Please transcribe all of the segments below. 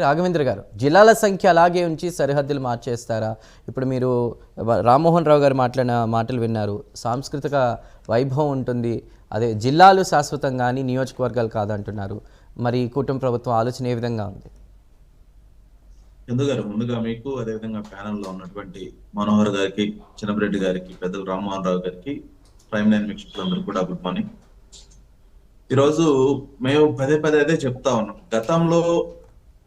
రాఘవేంద్ర గారు, జిల్లాల సంఖ్య అలాగే ఉంచి సరిహద్దులు మార్చేస్తారా? ఇప్పుడు మీరు రామ్మోహన్ రావు గారు మాట్లాడిన మాటలు విన్నారు. సాంస్కృతిక వైభవం ఉంటుంది, అదే జిల్లాలు శాశ్వతం కానీ నియోజకవర్గాలు కాదంటున్నారు. మరి కూటమి ప్రభుత్వం ఆలోచన ఏ విధంగా ఉంది? ఎందుగారు ముందుగా మీకు అదేవిధంగా ప్యానెల్లో ఉన్నటువంటి మనోహర్ గారికి, చిన్నపరెడ్డి గారికి, పెద్దలు రామ్మోహన్ రావు గారికి, ప్రైమ్ లైన్ వీక్షకులందరూ కూడా గుడ్ మార్నింగ్. ఈరోజు మేము పదే పదే అదే చెప్తా ఉన్నాం. గతంలో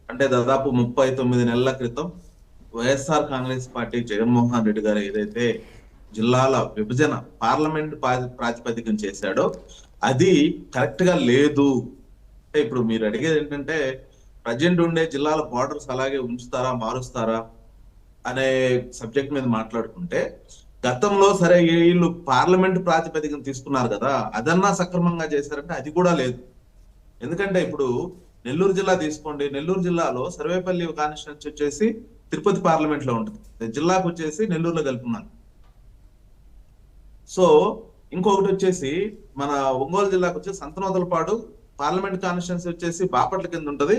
అంటే దాదాపు 39 నెలల క్రితం వైఎస్ఆర్ కాంగ్రెస్ పార్టీ జగన్మోహన్ రెడ్డి గారు ఏదైతే జిల్లాల విభజన పార్లమెంట్ ప్రాతిపదికన చేశాడో అది కరెక్ట్ గా లేదు. ఇప్పుడు మీరు అడిగేది ఏంటంటే ప్రజెంట్ ఉండే జిల్లాల బార్డర్స్ అలాగే ఉంచుతారా, మారుస్తారా అనే సబ్జెక్ట్ మీద మాట్లాడుకుంటే, గతంలో సరే వీళ్ళు పార్లమెంట్ ప్రాతిపదికన తీసుకున్నారు కదా, అదన్నా సక్రమంగా చేశారంటే అది కూడా లేదు. ఎందుకంటే ఇప్పుడు నెల్లూరు జిల్లా తీసుకోండి, నెల్లూరు జిల్లాలో సర్వేపల్లి కాన్స్టిట్యున్సీ వచ్చేసి తిరుపతి పార్లమెంట్ లో ఉంటుంది, జిల్లాకు వచ్చేసి నెల్లూరులో కలుపుకున్నారు. సో ఇంకొకటి వచ్చేసి మన ఒంగోలు జిల్లాకు వచ్చేసి సంతనోదలపాడు పార్లమెంట్ కాన్స్టిట్యున్సీ వచ్చేసి బాపట్ల కింద ఉంటది,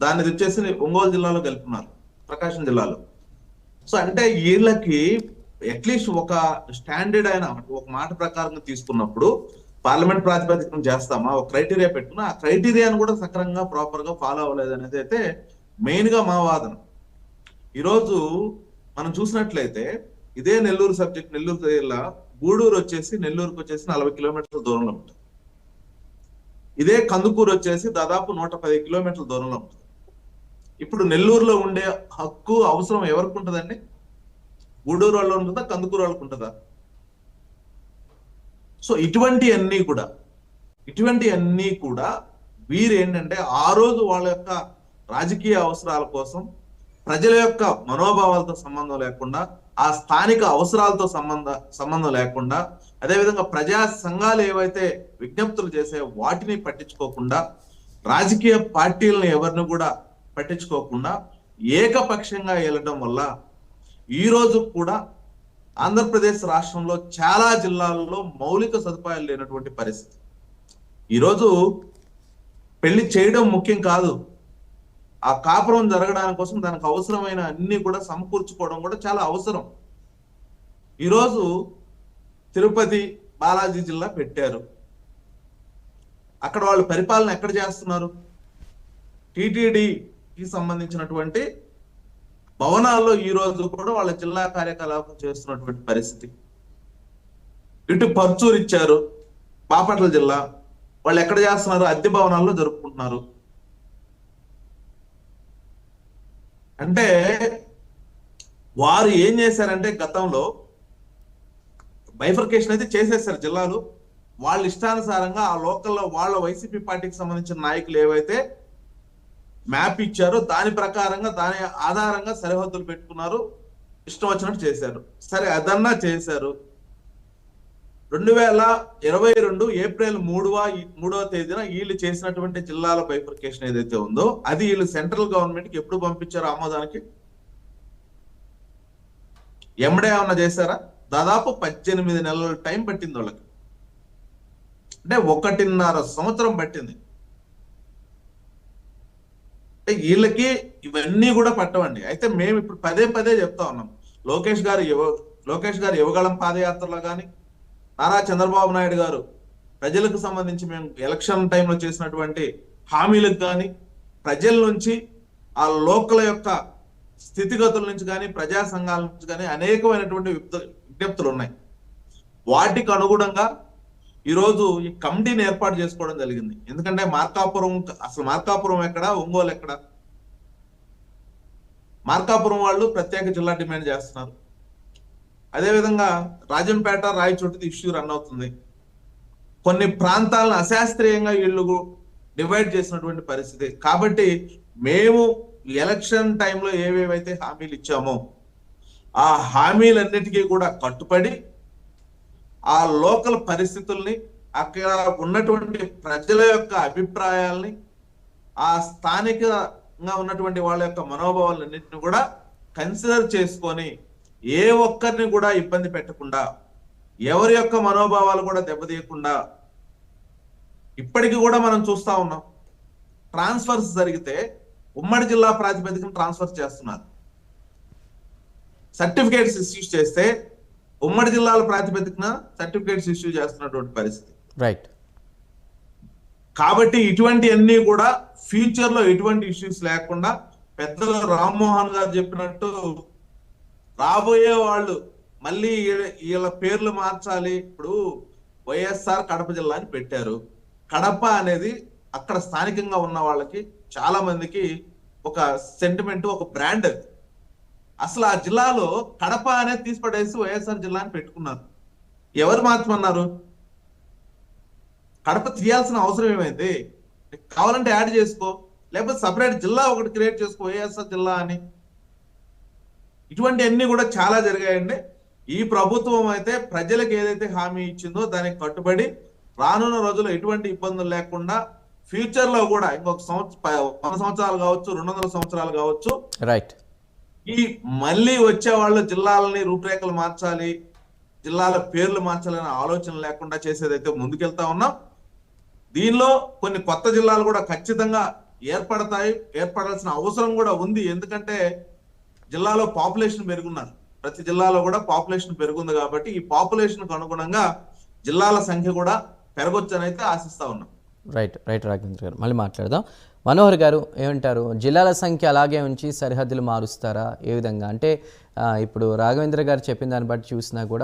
దాన్ని వచ్చేసి ఒంగోలు జిల్లాలో కలుపుకున్నారు, ప్రకాశం జిల్లాలో. సో అంటే వీళ్ళకి అట్లీస్ట్ ఒక స్టాండర్డ్ అయిన ఒక మాట ప్రకారం తీసుకున్నప్పుడు పార్లమెంట్ ప్రాతిపదికన చేస్తామా, ఒక క్రైటీరియా పెట్టుకున్నా ఆ క్రైటీరియాను కూడా సక్రమంగా ప్రాపర్ గా ఫాలో అవ్వలేదు అనేది అయితే మెయిన్ గా మా వాదన. ఈరోజు మనం చూసినట్లయితే ఇదే నెల్లూరు సబ్జెక్ట్, నెల్లూరు జిల్లా గూడూరు వచ్చేసి నెల్లూరుకు వచ్చేసి 40 కిలోమీటర్ల దూరంలో ఉంటుంది. ఇదే కందుకూరు వచ్చేసి దాదాపు 110 కిలోమీటర్ల దూరంలో ఉంటుంది. ఇప్పుడు నెల్లూరులో ఉండే హక్కు అవసరం ఎవరికి ఉంటుందండి? గూడూరు వాళ్ళు ఉంటుందా, కందుకూరు వాళ్ళకు ఉంటుందా? సో ఇటువంటి అన్ని కూడా వీరు ఏంటంటే ఆ రోజు వాళ్ళ యొక్క రాజకీయ అవసరాల కోసం, ప్రజల యొక్క మనోభావాలతో సంబంధం లేకుండా, ఆ స్థానిక అవసరాలతో సంబంధం లేకుండా, అదేవిధంగా ప్రజా సంఘాలు ఏవైతే విజ్ఞప్తులు చేసాయో వాటిని పట్టించుకోకుండా, రాజకీయ పార్టీలను ఎవరిని కూడా పట్టించుకోకుండా ఏకపక్షంగా వెళ్ళడం వల్ల ఈ రోజు కూడా ఆంధ్రప్రదేశ్ రాష్ట్రంలో చాలా జిల్లాల్లో మౌలిక సదుపాయాలు లేనటువంటి పరిస్థితి. ఈరోజు పెళ్లి చేయడం ముఖ్యం కాదు, ఆ కాపురం జరగడానికి కోసం దానికి అవసరమైన అన్ని కూడా సమకూర్చుకోవడం కూడా చాలా అవసరం. ఈరోజు తిరుపతి బాలాజీ జిల్లా పెట్టారు, అక్కడ వాళ్ళు పరిపాలన ఎక్కడ చేస్తున్నారు? టిటిడికి సంబంధించినటువంటి భవనాల్లో ఈ రోజు కూడా వాళ్ళ జిల్లా కార్యకలాపం చేస్తున్నటువంటి పరిస్థితి. ఇటు పర్చూరు ఇచ్చారు, బాపట్ల జిల్లా, వాళ్ళు ఎక్కడ చేస్తున్నారు? అద్దె భవనాల్లో జరుపుకుంటున్నారు. అంటే వారు ఏం చేశారంటే గతంలో బైఫర్కేషన్ అయితే చేసేసారు జిల్లాలు, వాళ్ళ ఇష్టానుసారంగా ఆ లోకల్లో వాళ్ళ వైసీపీ పార్టీకి సంబంధించిన నాయకులు ఏవైతే మ్యాప్ ఇచ్చారో దాని ప్రకారంగా, దాని ఆధారంగా సరిహద్దులు పెట్టుకున్నారు, ఇష్టం వచ్చినట్టు చేశారు. సరే అదన్నా చేశారు. 2022 ఏప్రిల్ 3వ తేదీన వీళ్ళు చేసినటువంటి జిల్లాల బైఫర్కేషన్ ఏదైతే ఉందో అది వీళ్ళు సెంట్రల్ గవర్నమెంట్ కి ఎప్పుడు పంపించారు ఆమోదానికి? ఎమ్మడే ఏమన్నా చేశారా? దాదాపు 18 నెలల టైం పట్టింది వాళ్ళకి, అంటే 1.5 సంవత్సరం పట్టింది. వీళ్ళకి ఇవన్నీ కూడా పట్టవండి. అయితే మేము ఇప్పుడు పదే పదే చెప్తా ఉన్నాం, లోకేష్ గారు యువగళం పాదయాత్రలో కానీ, నారా చంద్రబాబు నాయుడు గారు ప్రజలకు సంబంధించి మేము ఎలక్షన్ టైంలో చేసినటువంటి హామీలకు కానీ, ప్రజల నుంచి ఆ లోకల యొక్క స్థితిగతుల నుంచి కానీ, ప్రజా సంఘాల నుంచి కానీ అనేకమైనటువంటి విజ్ఞప్తులు ఉన్నాయి. వాటికి అనుగుణంగా ఈరోజు ఈ కమిటీని ఏర్పాటు చేసుకోవడం జరిగింది. ఎందుకంటే మార్కాపురం ఎక్కడ, ఒంగోలు ఎక్కడ? మార్కాపురం వాళ్ళు ప్రత్యేక జిల్లా డిమాండ్ చేస్తున్నారు. అదేవిధంగా రాజంపేట, రాయచోటి ఇష్యూ రన్ అవుతుంది. కొన్ని ప్రాంతాలను అశాస్త్రీయంగా వీళ్ళు డివైడ్ చేసినటువంటి పరిస్థితి. కాబట్టి మేము ఎలక్షన్ టైంలో ఏవేవైతే హామీలు ఇచ్చామో ఆ హామీలన్నిటికీ కూడా కట్టుబడి ఆ లోకల్ పరిస్థితుల్ని, అక్కడ ఉన్నటువంటి ప్రజల యొక్క అభిప్రాయాల్ని, ఆ స్థానికంగా ఉన్నటువంటి వాళ్ళ యొక్క మనోభావాలన్నింటినీ కూడా కన్సిడర్ చేసుకొని ఏ ఒక్కరిని కూడా ఇబ్బంది పెట్టకుండా, ఎవరి యొక్క మనోభావాలు కూడా దెబ్బతీయకుండా, ఇప్పటికీ కూడా మనం చూస్తా ఉన్నాం ట్రాన్స్ఫర్స్ జరిగితే ఉమ్మడి జిల్లా ప్రాతిపదికన ట్రాన్స్ఫర్ చేస్తున్నారు. సర్టిఫికేట్స్ ఇష్యూ చేస్తే ఉమ్మడి జిల్లాల ప్రాతిపదికన సర్టిఫికేట్స్ ఇష్యూ చేస్తున్నటువంటి పరిస్థితి. రైట్. కాబట్టి ఇటువంటి అన్ని కూడా ఫ్యూచర్ లో ఎటువంటి ఇష్యూస్ లేకుండా పెద్దలు రామ్మోహన్ గారు చెప్పినట్టు రాబోయే వాళ్ళు మళ్ళీ వీళ్ళ పేర్లు మార్చాలి. ఇప్పుడు వైఎస్ఆర్ కడప జిల్లా అని పెట్టారు. కడప అనేది అక్కడ స్థానికంగా ఉన్న వాళ్ళకి చాలా మందికి ఒక సెంటిమెంట్, ఒక బ్రాండ్. అది అసలు ఆ జిల్లాలో కడప అనేది తీసిపడేసి వైఎస్ఆర్ జిల్లా అని పెట్టుకున్నారు. ఎవరు మార్చమన్నారు? కడప తీయాల్సిన అవసరం ఏమైంది? కావాలంటే యాడ్ చేసుకో, లేకపోతే సపరేట్ జిల్లా ఒకటి క్రియేట్ చేసుకో, వైఎస్ఆర్ జిల్లా అని. ఇటువంటి అన్ని కూడా చాలా జరిగాయండి. ఈ ప్రభుత్వం అయితే ప్రజలకు ఏదైతే హామీ ఇచ్చిందో దానికి కట్టుబడి రానున్న రోజుల్లో ఎటువంటి ఇబ్బందులు లేకుండా ఫ్యూచర్ లో కూడా ఇంకొక 100 సంవత్సరాలు కావచ్చు, 200 సంవత్సరాలు కావచ్చు, రైట్. ఈ మళ్ళీ వచ్చే వాళ్ళు జిల్లాలని రూపురేఖలు మార్చాలి, జిల్లాల పేర్లు మార్చాలనే ఆలోచన లేకుండా చేసేదైతే ముందుకెళ్తా ఉన్నాం. దీనిలో కొన్ని కొత్త జిల్లాలు కూడా ఖచ్చితంగా ఏర్పడాల్సిన అవసరం కూడా ఉంది. ఎందుకంటే జిల్లాలో పాపులేషన్ పెరుగున్నారు, ప్రతి జిల్లాలో కూడా పాపులేషన్ పెరుగుంది. కాబట్టి ఈ పాపులేషన్ కు అనుగుణంగా జిల్లాల సంఖ్య కూడా పెరగొచ్చని అయితే ఆశిస్తా ఉన్నాం. రైట్. రాఘవేంద్ర గారు మళ్ళీ మాట్లాడదాం. మనోహర్ గారు ఏమంటారు? జిల్లాల సంఖ్య అలాగే ఉంచి సరిహద్దులు మారుస్తారా? ఏ విధంగా అంటే ఇప్పుడు రాఘవేంద్ర గారు చెప్పిన దాన్ని బట్టి చూసినా కూడా